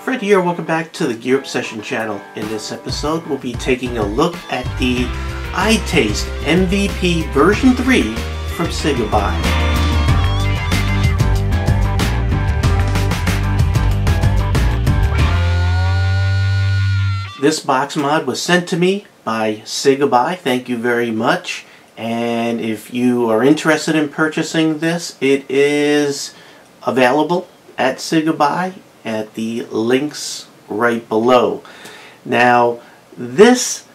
Fred here, welcome back to the Gear Obsession channel. In this episode, we'll be taking a look at the iTaste MVP version 3 from CigaBuy. This box mod was sent to me by CigaBuy. Thank you very much. And if you are interested in purchasing this, it is available at CigaBuy at the links right below. Now, this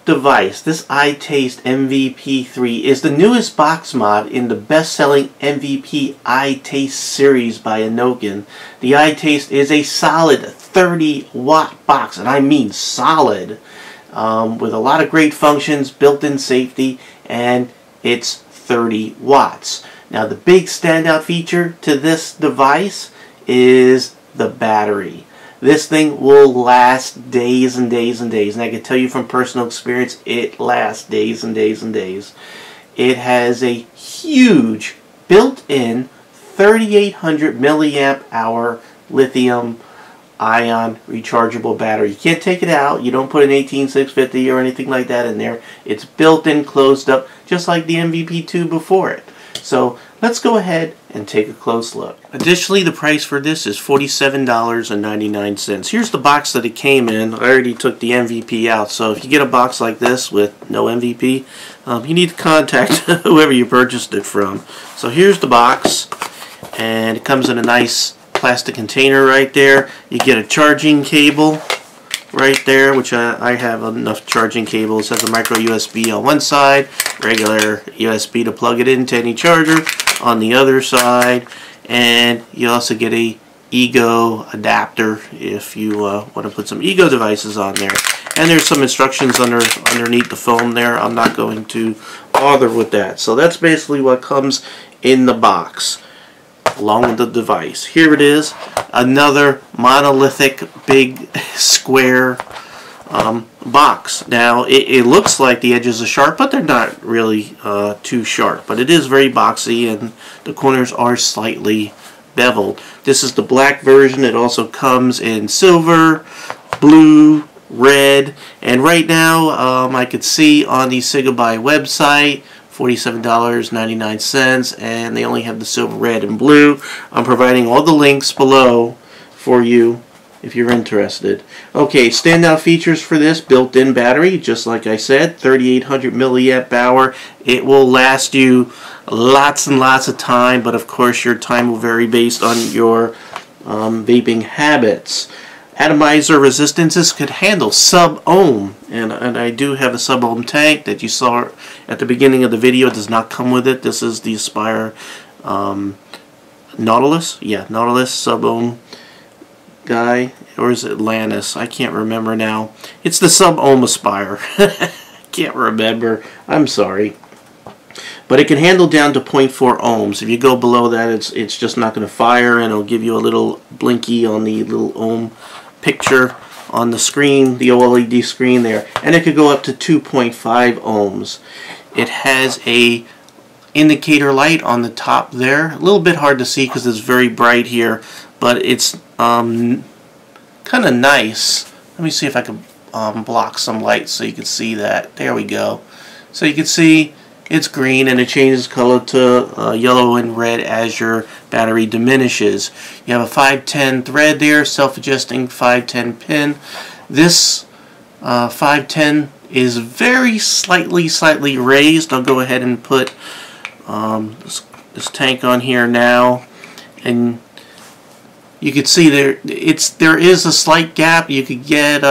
device, this iTaste MVP3, is the newest box mod in the best-selling MVP iTaste series by Innokin. The iTaste is a solid 30-watt box, and I mean solid, with a lot of great functions, built-in safety, and it's 30 watts. Now, the big standout feature to this device is the battery. This thing will last days and days and days, and I can tell you from personal experience, it lasts days and days and days. It has a huge built-in 3800 milliamp hour lithium ion rechargeable battery. You can't take it out. You don't put an 18650 or anything like that in there. It's built in, closed up, just like the MVP2 before it. So let's go ahead and take a close look. Additionally, the price for this is $47.99. Here's the box that it came in. I already took the MVP out, so if you get a box like this with no MVP, you need to contact whoever you purchased it from. So here's the box, and it comes in a nice plastic container right there. You get a charging cable right there, which I have enough charging cables. It has a micro USB on one side, regular USB to plug it into any charger on the other side, and you also get a Ego adapter if you want to put some Ego devices on there. And there's some instructions underneath the foam there. I'm not going to bother with that. So that's basically what comes in the box along with the device. Here it is, another monolithic big square box. Now it looks like the edges are sharp, but they're not really too sharp, but it is very boxy and the corners are slightly beveled. This is the black version. It also comes in silver, blue, red, and right now I could see on the CigaBuy website $47.99, and they only have the silver, red, and blue. I'm providing all the links below for you if you're interested. Okay, standout features for this: built-in battery, just like I said, 3800 milliamp hour. It will last you lots and lots of time, but of course your time will vary based on your vaping habits. Atomizer Resistance. This could handle sub-ohm, and I do have a sub-ohm tank that you saw at the beginning of the video. It does not come with it. This is the Aspire Nautilus. Yeah, Nautilus sub-ohm guy, or is it Lannis? I can't remember now. It's the sub-ohm Aspire. Can't remember. I'm sorry. But it can handle down to 0.4 ohms. If you go below that, it's just not going to fire, and it'll give you a little blinky on the little ohm picture on the screen, the OLED screen there, and it could go up to 2.5 ohms. It has a indicator light on the top there. A little bit hard to see because it's very bright here, but it's kind of nice. Let me see if I can block some light so you can see that. There we go. So you can see it's green, and it changes color to yellow and red as your battery diminishes. You have a 510 thread there, self-adjusting 510 pin. This 510 is very slightly raised. I'll go ahead and put this tank on here now, and you can see there is a slight gap. You could get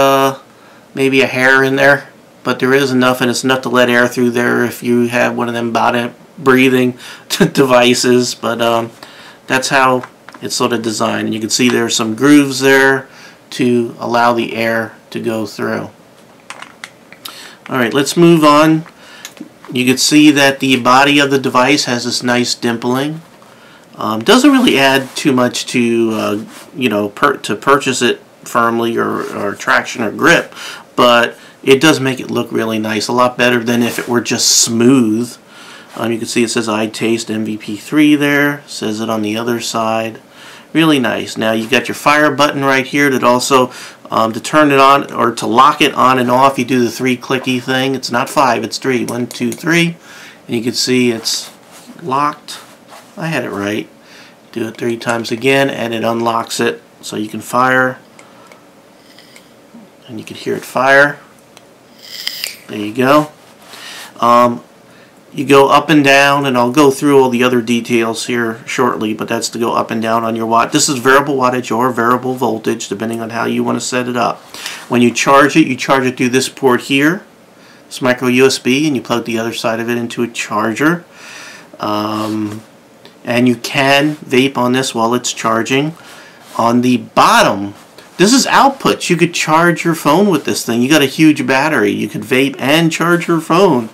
maybe a hair in there, but there is enough, and it's enough to let air through there if you have one of them body breathing devices. But that's how it's sort of designed. And you can see there's some grooves there to allow the air to go through. Alright, let's move on. You can see that the body of the device has this nice dimpling. Doesn't really add too much to to purchase it firmly or traction or grip, but it does make it look really nice, a lot better than if it were just smooth. You can see it says iTaste MVP3 there, says it on the other side. Really nice. Now you got your fire button right here that also to turn it on or to lock it on and off, you do the 3 clicky thing. It's not 5, it's 3. 1, 2, 3. And you can see it's locked. I had it right. Do it 3 times again and it unlocks it so you can fire. And you can hear it fire. There you go. You go up and down, and I'll go through all the other details here shortly, but that's to go up and down on your watt. This is variable wattage or variable voltage, depending on how you want to set it up. When you charge it through this port here, this micro USB, and you plug the other side of it into a charger. And you can vape on this while it's charging. On the bottom, this is outputs. You could charge your phone with this thing. You got a huge battery. You could vape and charge your phone.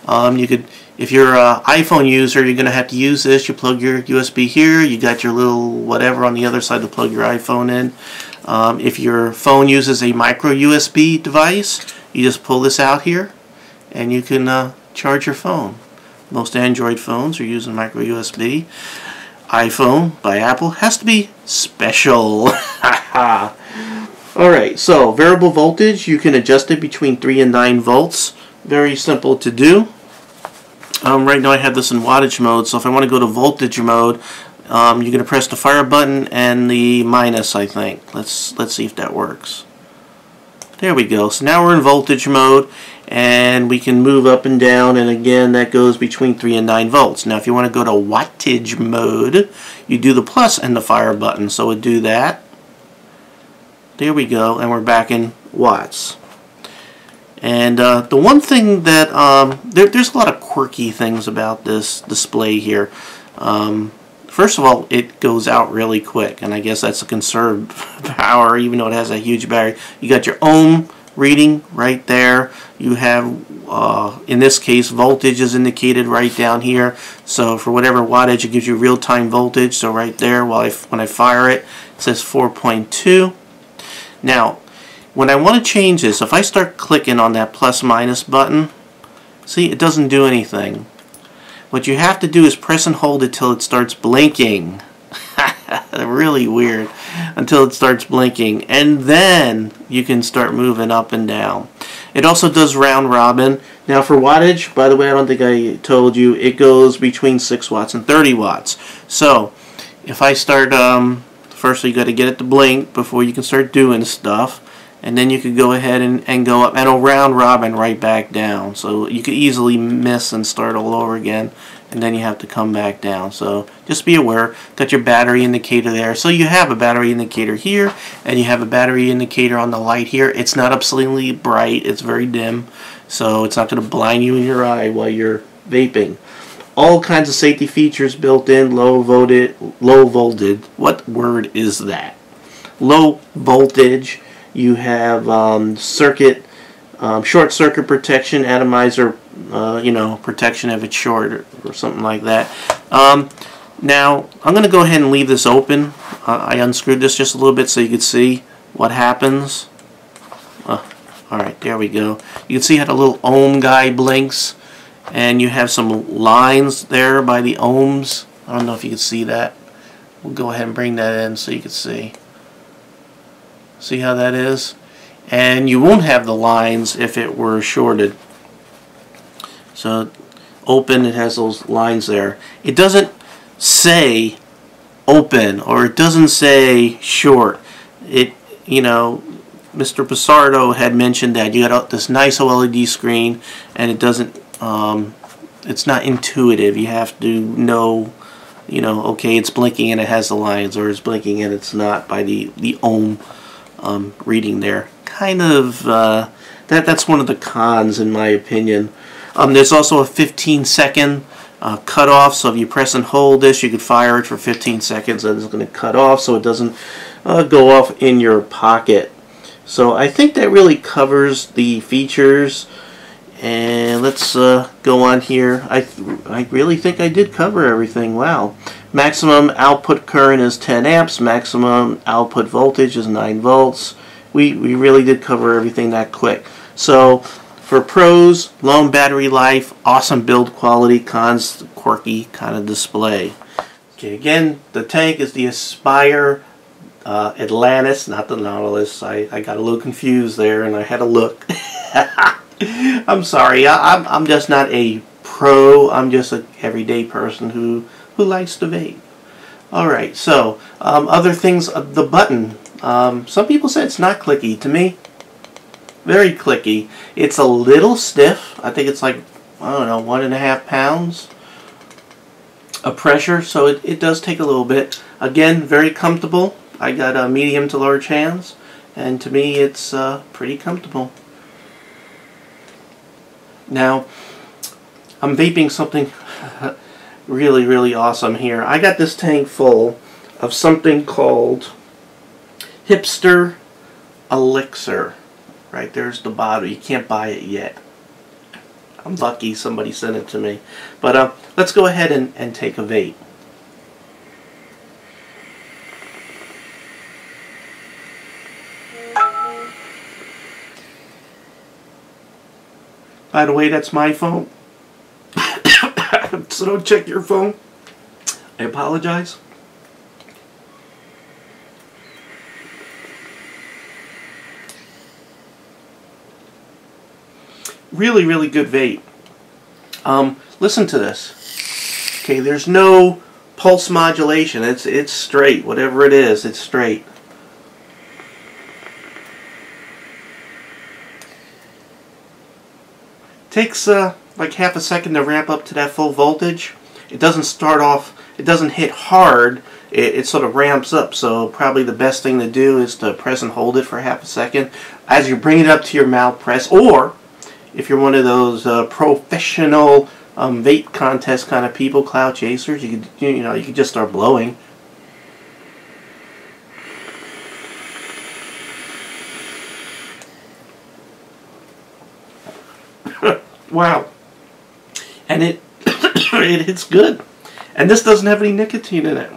You could, if you're an iPhone user, you're going to have to use this. You plug your USB here. You got your little whatever on the other side to plug your iPhone in. If your phone uses a micro USB device, you just pull this out here, and you can charge your phone. Most Android phones are using micro USB. iPhone by Apple has to be special. Alright, so variable voltage, you can adjust it between 3 and 9 volts. Very simple to do. Right now I have this in wattage mode, so if I want to go to voltage mode, you're going to press the fire button and the minus, I think. Let's see if that works. There we go. So now we're in voltage mode, and we can move up and down, and again that goes between 3 and 9 volts. Now if you want to go to wattage mode, you do the plus and the fire button. So we'll do that. There we go, and we're back in watts. And the one thing that there's a lot of quirky things about this display here. First of all, it goes out really quick, and I guess that's a conserved power, even though it has a huge battery. You got your ohm reading right there. You have, in this case, voltage is indicated right down here. So for whatever wattage, it gives you real-time voltage. So right there, when I fire it, it says 4.2. Now, when I want to change this, if I start clicking on that plus minus button, see, it doesn't do anything. What you have to do is press and hold it till it starts blinking. Really weird. Until it starts blinking. And then you can start moving up and down. It also does round robin. Now for wattage, by the way, I don't think I told you, it goes between 6 watts and 30 watts. So, if I start, first you got to get it to blink before you can start doing stuff. And then you could go ahead and go up, and it'll round robin right back down. So you could easily miss and start all over again, and then you have to come back down. So just be aware, got your battery indicator there. So you have a battery indicator here, and you have a battery indicator on the light here. It's not obscenely bright, it's very dim, so it's not going to blind you in your eye while you're vaping. All kinds of safety features built in, low voltage, what word is that? Low voltage. You have short circuit protection, atomizer, protection if it's short or something like that. Now, I'm going to go ahead and leave this open. I unscrewed this just a little bit so you can see what happens. Alright, there we go. You can see how the little ohm guy blinks, and you have some lines there by the ohms. I don't know if you can see that. We'll go ahead and bring that in so you can see. See how that is? And you won't have the lines if it were shorted. So open, it has those lines there. It doesn't say open, or it doesn't say short. It, Mr. Passardo had mentioned that you got this nice OLED screen, and it doesn't, it's not intuitive. You have to know, okay, it's blinking and it has the lines, or it's blinking and it's not by the ohm reading there. Kind of, that's one of the cons in my opinion. There's also a 15-second cutoff, so if you press and hold this, you could fire it for 15 seconds and it's going to cut off so it doesn't go off in your pocket. So I think that really covers the features, and let's go on here. I really think I did cover everything. Wow. Maximum output current is 10 amps. Maximum output voltage is 9 volts. We really did cover everything that quick. So for pros, long battery life, awesome build quality. Cons, quirky kind of display. Okay, again, the tank is the Aspire Atlantis, not the Nautilus. I got a little confused there and I had to look. I'm sorry, I'm just not a pro. I'm just an everyday person who likes to vape. Alright, so other things, the button. Some people say it's not clicky. To me, very clicky. It's a little stiff. I think it's like, I don't know, 1.5 pounds of pressure, so it does take a little bit. Again, very comfortable. I got medium to large hands, and to me it's pretty comfortable. Now, I'm vaping something really awesome here. I got this tank full of something called Hipster Elixir. Right there's the bottle. You can't buy it yet. I'm lucky somebody sent it to me. But let's go ahead and take a vape. By the way, that's my phone. So don't check your phone. I apologize. Really good vape. Listen to this. Okay, there's no pulse modulation. It's straight. Whatever it is, it's straight. Takes like half a second to ramp up to that full voltage. It doesn't start off, it doesn't hit hard, it sort of ramps up, so probably the best thing to do is to press and hold it for half a second. As you bring it up to your mouth, press, or if you're one of those professional vape contest kind of people, cloud chasers, you could just start blowing. Wow. And it hits good. And this doesn't have any nicotine in it.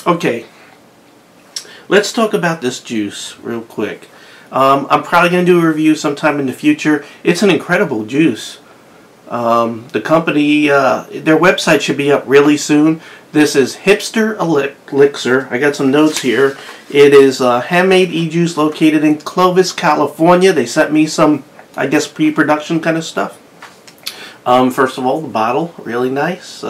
Okay. Let's talk about this juice real quick. I'm probably going to do a review sometime in the future. It's an incredible juice. The company, their website should be up really soon. This is Hipster Elixir. I got some notes here. It is handmade e-juice located in Clovis, California. They sent me some, I guess, pre-production kind of stuff. First of all, the bottle, really nice.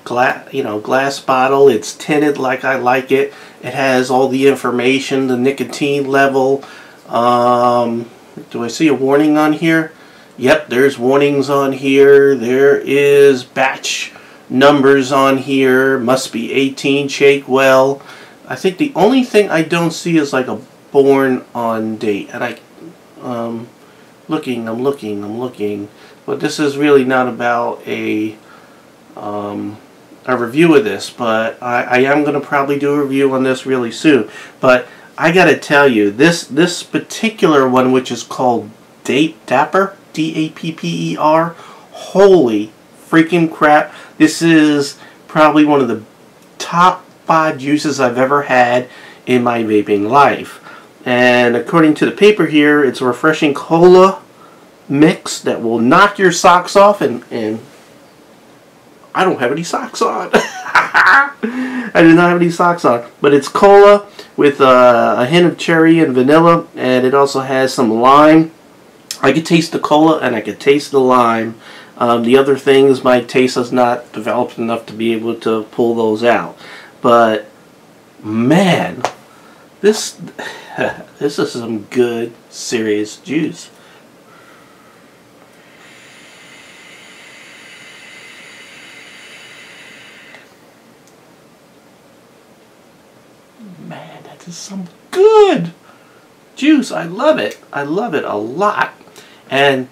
Glass bottle. It's tinted like I like it. It has all the information, the nicotine level. Do I see a warning on here? Yep, there's warnings on here. There is batch numbers on here. Must be 18, shake well. I think the only thing I don't see is like a born on date. And I'm looking. But this is really not about a review of this. But I am going to probably do a review on this really soon. But I got to tell you, this particular one, which is called Dapper, D-A-P-P-E-R, holy freaking crap. This is probably one of the top 5 juices I've ever had in my vaping life. And according to the paper here, it's a refreshing cola mix that will knock your socks off, and I don't have any socks on. I do not have any socks on. But it's cola with a hint of cherry and vanilla, and it also has some lime. I could taste the cola and I could taste the lime. The other things, my taste is not developed enough to be able to pull those out. But man, this is some good, serious juice. Man, that is some good juice. I love it. I love it a lot. And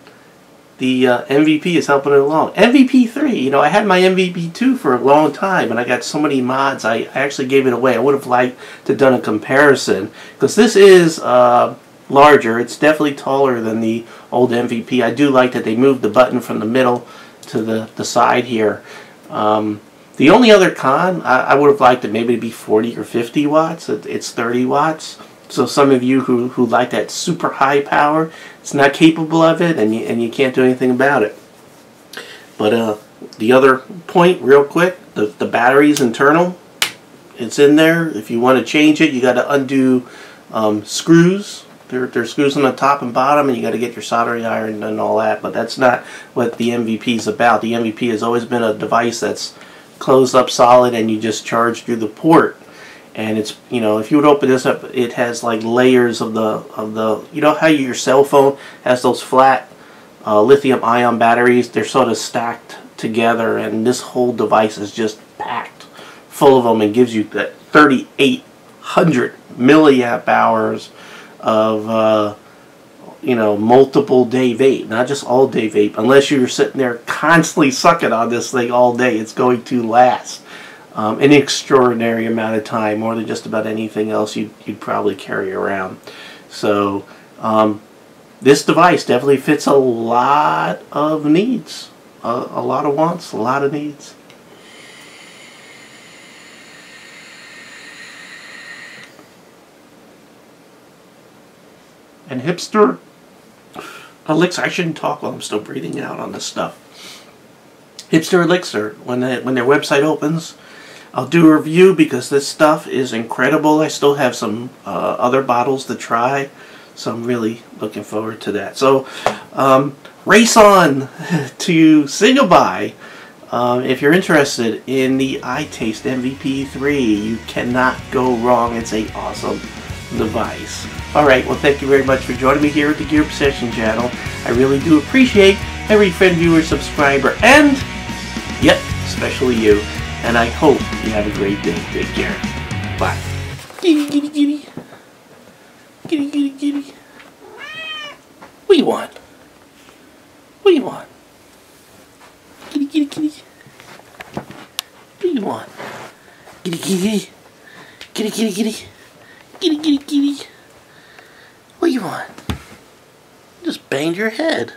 the MVP is helping it along. MVP 3, I had my MVP 2 for a long time, and I got so many mods, I actually gave it away. I would have liked to done a comparison, because this is larger. It's definitely taller than the old MVP. I do like that they moved the button from the middle to the side here. The only other con, I would have liked it maybe to be 40 or 50 watts. It's 30 watts. So some of you who like that super high power, it's not capable of it, and you can't do anything about it. But the other point, real quick, the battery's internal. It's in there. If you want to change it, you got to undo screws. There's screws on the top and bottom, and you got to get your soldering iron and all that. But that's not what the MVP is about. The MVP has always been a device that's closed up solid, and you just charge through the port. And it's, you know, if you would open this up, it has like layers of the you know how your cell phone has those flat lithium ion batteries. They're sort of stacked together, and this whole device is just packed full of them, and gives you that 3,800 milliamp hours of you know, multiple day vape, not just all day vape. Unless you're sitting there constantly sucking on this thing all day, it's going to last an extraordinary amount of time, more than just about anything else you'd probably carry around. So this device definitely fits a lot of needs, a lot of wants, a lot of needs. And hipster elixir, I shouldn't talk while I'm still breathing out on this stuff. Hipster elixir, when their website opens, I'll do a review, because this stuff is incredible. I still have some other bottles to try, so I'm really looking forward to that. So race on to CigaBuy. If you're interested in the iTaste MVP3, you cannot go wrong. It's an awesome device. Alright, well, thank you very much for joining me here at the Gear Obsession channel. I really do appreciate every friend, viewer, subscriber, and, yep, especially you. And I hope you have a great day. Take care. Bye. Kitty, kitty, kitty. Kitty, kitty, kitty. What do you want? What do you want? Kitty, kitty, kitty. What do you want? Kitty, kitty. Kitty, kitty, kitty. Kitty, kitty, kitty. What do you want? Just banged your head.